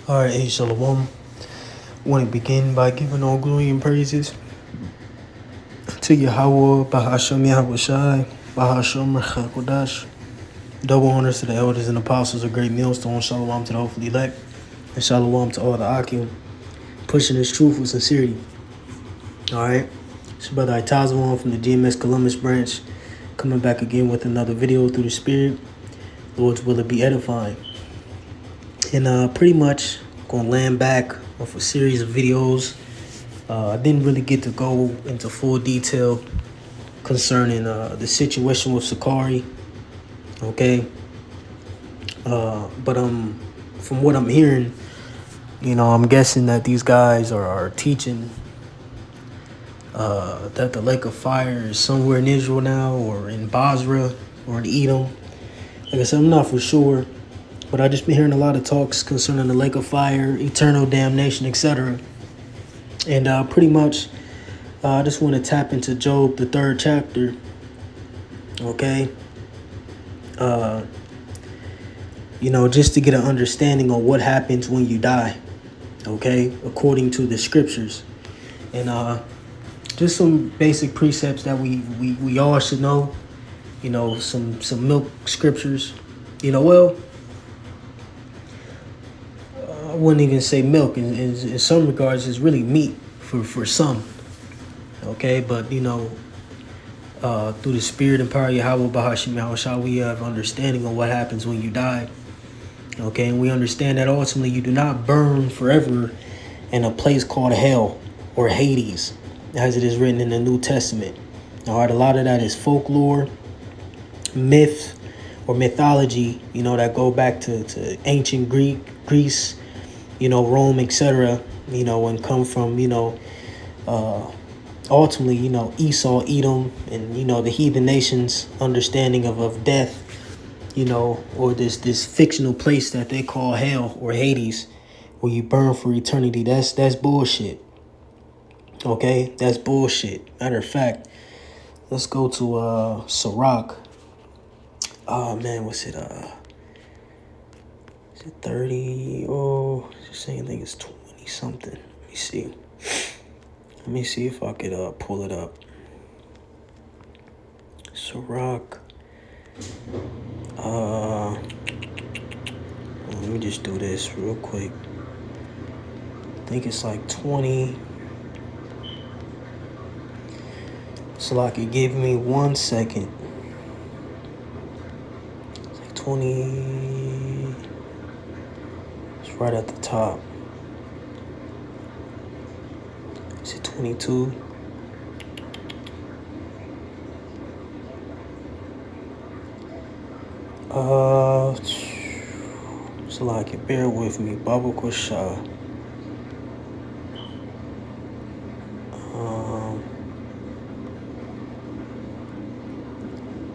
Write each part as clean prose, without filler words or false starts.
All right, hey, Shalom. Want to begin by giving all glory and praises to Yahweh, Bahashem Yahweh Shai, Bahashem Rechakodash. Double honors to the elders and apostles of Great Millstone. Shalom to the hopefully elect. And Shalom to all the Akim, pushing this truth with sincerity. All right, it's your brother Itazwan from the GMS Columbus branch, coming back again with another video through the Spirit. Lord's will it be edifying. And pretty much going to land back off a series of videos. I didn't really get to go into full detail concerning the situation with Sakari, okay? But from what I'm hearing, I'm guessing that these guys are teaching that the lake of fire is somewhere in Israel now, or in Basra, or in Edom. Like I said, I'm not for sure, but I just been hearing a lot of talks concerning the lake of fire, eternal damnation, etc. And pretty much, I just want to tap into Job, the 3rd chapter, okay? Just to get an understanding on what happens when you die, okay? According to the scriptures. And just some basic precepts that we all should know, some milk scriptures. I wouldn't even say milk. In some regards, it's really meat for some, okay? But, through the spirit and power of Yahweh Bahashim Yahushua, we have understanding on what happens when you die. Okay, and we understand that ultimately you do not burn forever in a place called hell or Hades, as it is written in the New Testament. All right, a lot of that is folklore, myth, or mythology, that go back to ancient Greece, Rome, etc., and come from, ultimately, Esau, Edom, and, the heathen nations' understanding of death, or this fictional place that they call hell or Hades, where you burn for eternity. That's bullshit. Okay? That's bullshit. Matter of fact, let's go to Sirach. Oh, man, what's it? Is it 30? Oh, I think it's 20-something. Let me see if I could pull it up. Sirach. Let me just do this real quick. I think it's like 20. So like it gave me 1 second. It's like 20. It's right at the top. Is it 22? So like it, bear with me. Baba Kusha.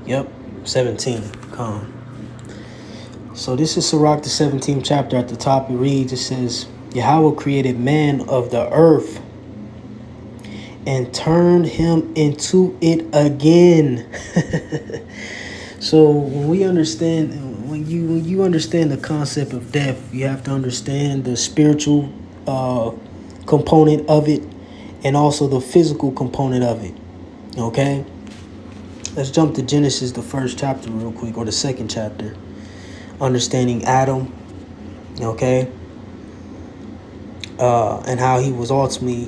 Yep, 17. Come. So this is Sirach, the 17th chapter. At the top it reads, it says, Yahweh created man of the earth and turned him into it again. So when we understand, when you understand the concept of death, you have to understand the spiritual component of it and also the physical component of it. Okay? Let's jump to Genesis, the 1st chapter real quick, or the 2nd chapter. Understanding Adam, okay? And how he was ultimately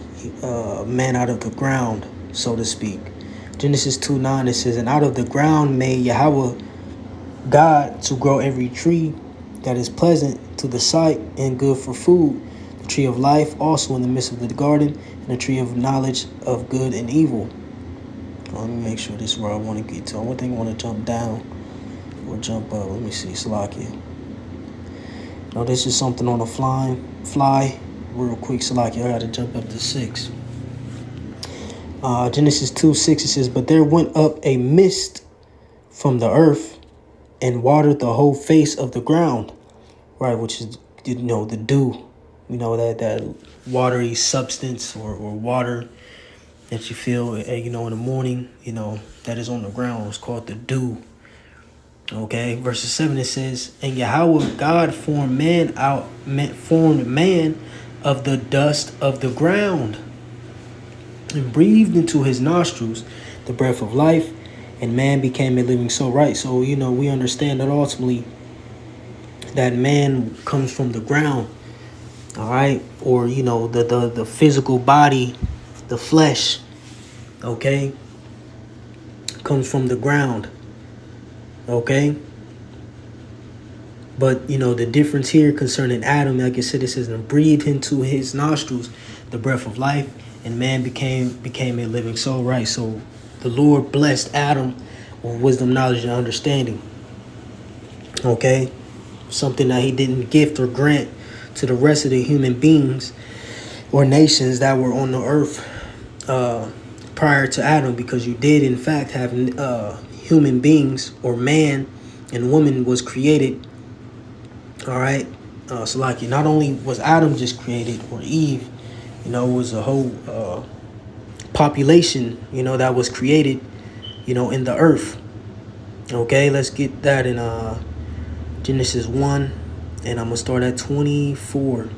man out of the ground, so to speak. Genesis 2:9, it says, and out of the ground made Yahweh God to grow every tree that is pleasant to the sight and good for food, the tree of life also in the midst of the garden, and the tree of knowledge of good and evil. Let me make sure this is where I want to get to. One thing I want to jump down or jump up. Let me see, Salakia. Now this is something on the fly. Real quick, Salakia, I got to jump up to 6. Genesis 2:6, it says, but there went up a mist from the earth and watered the whole face of the ground, right, which is, the dew, that watery substance or water that you feel, in the morning, that is on the ground. It's called the dew. Okay, verses 7 it says, and Yahweh God formed man of the dust of the ground, and breathed into his nostrils the breath of life, and man became a living soul. Right. So, we understand that ultimately that man comes from the ground. All right. Or, the physical body, the flesh, okay, comes from the ground. Okay. But, the difference here concerning Adam, like I said, it says, and breathed into his nostrils the breath of life, and man became a living soul. Right. So the Lord blessed Adam with wisdom, knowledge, and understanding. Okay. Something that he didn't gift or grant to the rest of the human beings or nations that were on the earth prior to Adam, because you did in fact have human beings, or man and woman was created. All right. So like, not only was Adam just created, or Eve, it was a whole population, that was created, in the earth. Okay, let's get that in Genesis 1, and I'm going to start at 24.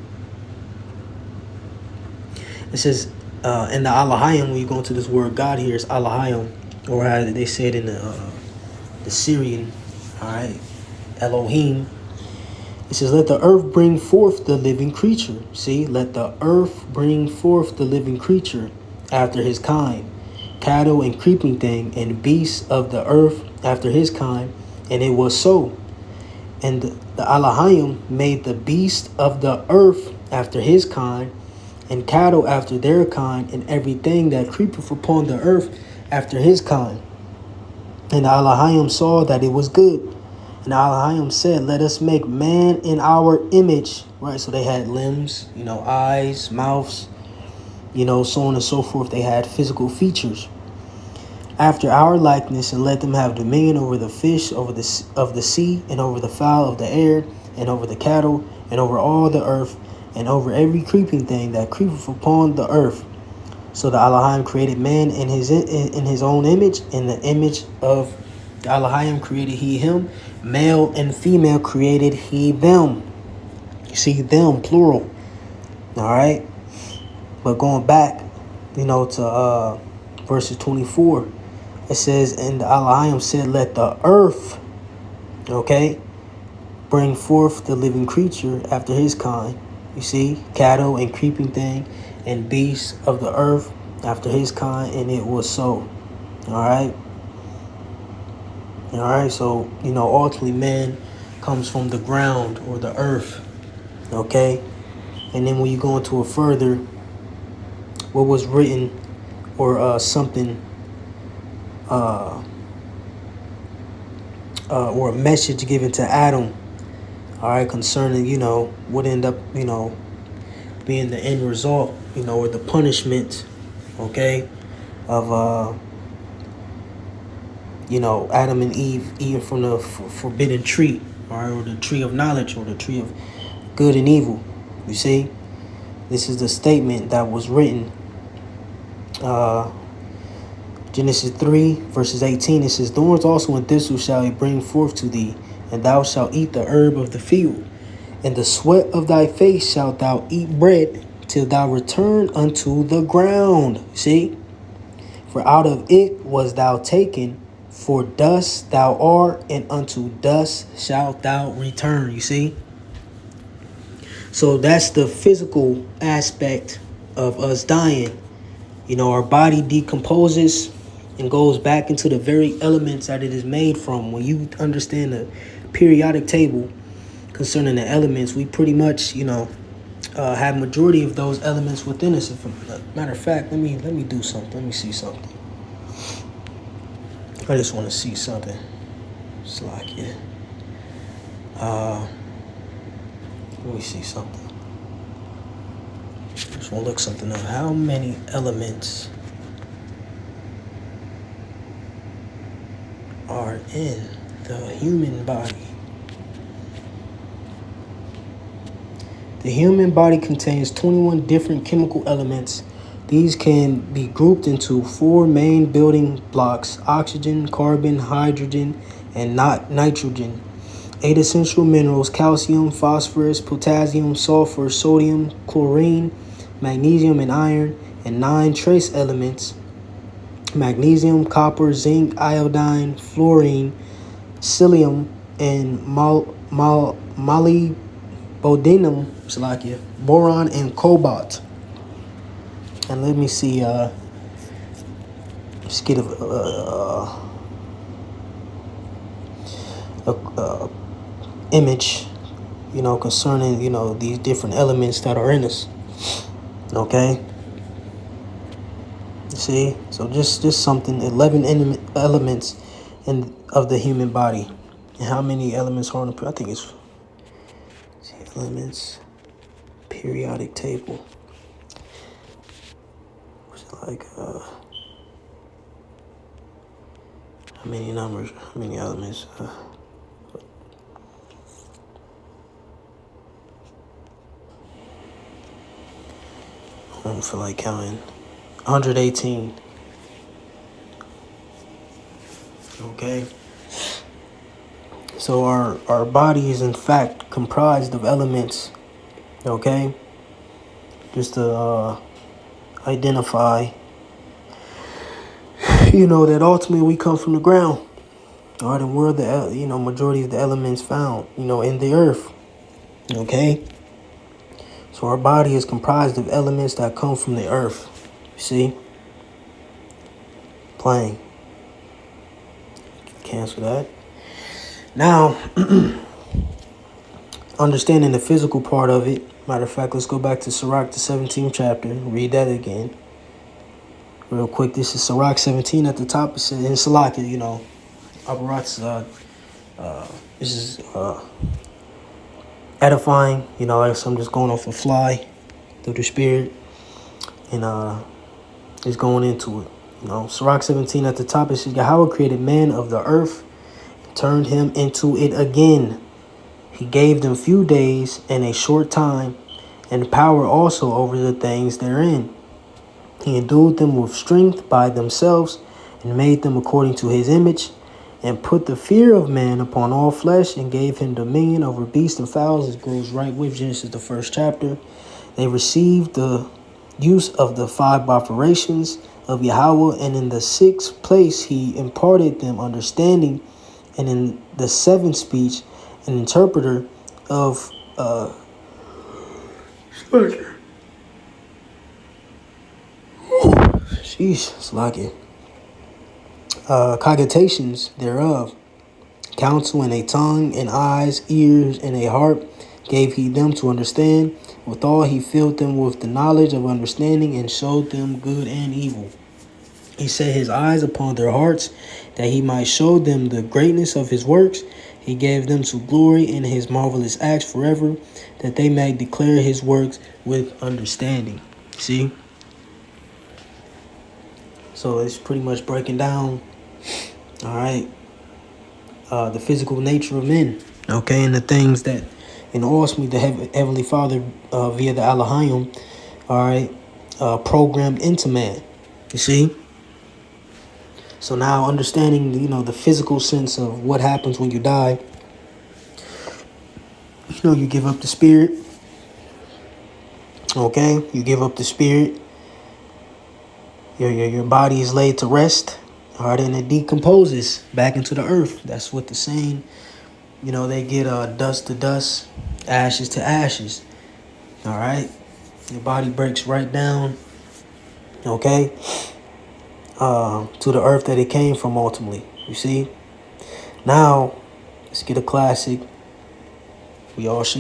It says, in the Alahayim, when you go into this word God here, is Alahayim, or how they say it in the Syrian, all right, Elohim. It says, let the earth bring forth the living creature. See, let the earth bring forth the living creature after his kind, cattle and creeping thing, and beasts of the earth after his kind. And it was so. And the Alahayim made the beast of the earth after his kind, and cattle after their kind, and everything that creepeth upon the earth after his kind. And the Alahayim saw that it was good. And Alahayim said, let us make man in our image. Right, so they had limbs, eyes, mouths, so on and so forth. They had physical features. After our likeness, and let them have dominion over the fish of the sea, and over the fowl of the air, and over the cattle, and over all the earth, and over every creeping thing that creepeth upon the earth. So the Alahayim created man in his own image. In the image of the Alahayim created he him. Male and female created he them. You see, them, plural. All right. But going back, to verses 24, it says, and the Alahayim said, let the earth, okay, bring forth the living creature after his kind. You see, cattle and creeping thing, and beasts of the earth after his kind, and it was so. All right. All right. So, ultimately man comes from the ground, or the earth. Okay. And then when you go into it further, what was written, or something, or a message given to Adam, all right, concerning, what end up, being the end result, or the punishment, okay, of, Adam and Eve eating from the forbidden tree, all right, or the tree of knowledge, or the tree of good and evil. You see, this is the statement that was written, Genesis 3, verses 18. It says, thorns also and thistles shall he bring forth to thee, and thou shalt eat the herb of the field. In the sweat of thy face shalt thou eat bread, till thou return unto the ground. See? For out of it was thou taken, for dust thou art, and unto dust shalt thou return. You see? So that's the physical aspect of us dying. Our body decomposes and goes back into the very elements that it is made from. When you understand the periodic table concerning the elements, we pretty much, have majority of those elements within us. Matter of fact, let me do something. Let me see something. I just want to see something. It's like, yeah. Let me see something. Just want to look something up. How many elements are in the human body? The human body contains 21 different chemical elements. These can be grouped into 4 main building blocks: oxygen, carbon, hydrogen, and not nitrogen. 8 essential minerals: calcium, phosphorus, potassium, sulfur, sodium, chlorine, magnesium, and iron, and 9 trace elements: magnesium, copper, zinc, iodine, fluorine, psyllium, and molybdenum, boron, and cobalt. And let me see, just get a image, concerning, these different elements that are in us. Okay. See, so just something. 11 elements of the human body, and how many elements are on the? I think it's elements periodic table. It's like how many numbers? How many elements? I don't feel like counting. 118. Okay. So our body is in fact comprised of elements. Okay. Just to identify, that ultimately we come from the ground. All right, and we're the majority of the elements found, in the earth. Okay. So our body is comprised of elements that come from the earth. See? Playing. Cancel that. Now, understanding the physical part of it. Matter of fact, let's go back to Sirach, the 17th chapter. Read that again. Real quick. This is Sirach 17 at the top. It says in Salakia, Abarat's, this is edifying. Like I'm just going off a fly through the spirit. And just going into it. Sirach 17 at the top, it says, Yahweh created man of the earth, turned him into it again. He gave them few days and a short time, and power also over the things therein. He endued them with strength by themselves, and made them according to his image, and put the fear of man upon all flesh, and gave him dominion over beasts and fowls. It goes right with Genesis, the 1st chapter. They received the use of the 5 operations of Yahweh, and in the 6th place he imparted them understanding, and in the 7th speech an interpreter of cogitations thereof, counsel and a tongue and eyes, ears and a heart gave he them to understand. Withal he filled them with the knowledge of understanding, and showed them good and evil. He set his eyes upon their hearts, that he might show them the greatness of his works. He gave them to glory in his marvelous acts forever, that they may declare his works with understanding. See? So it's pretty much breaking down, all right, the physical nature of men, okay, and the things that, ultimately the Heavenly Father, via the Elohim, all right, programmed into man. You see? So now understanding, the physical sense of what happens when you die, you give up the spirit. Okay? You give up the spirit. Your body is laid to rest. All right, and it decomposes back into the earth. That's what the saying, they get dust to dust, ashes to ashes. All right? Your body breaks right down, okay, to the earth that it came from ultimately. You see? Now, let's get a classic. We all should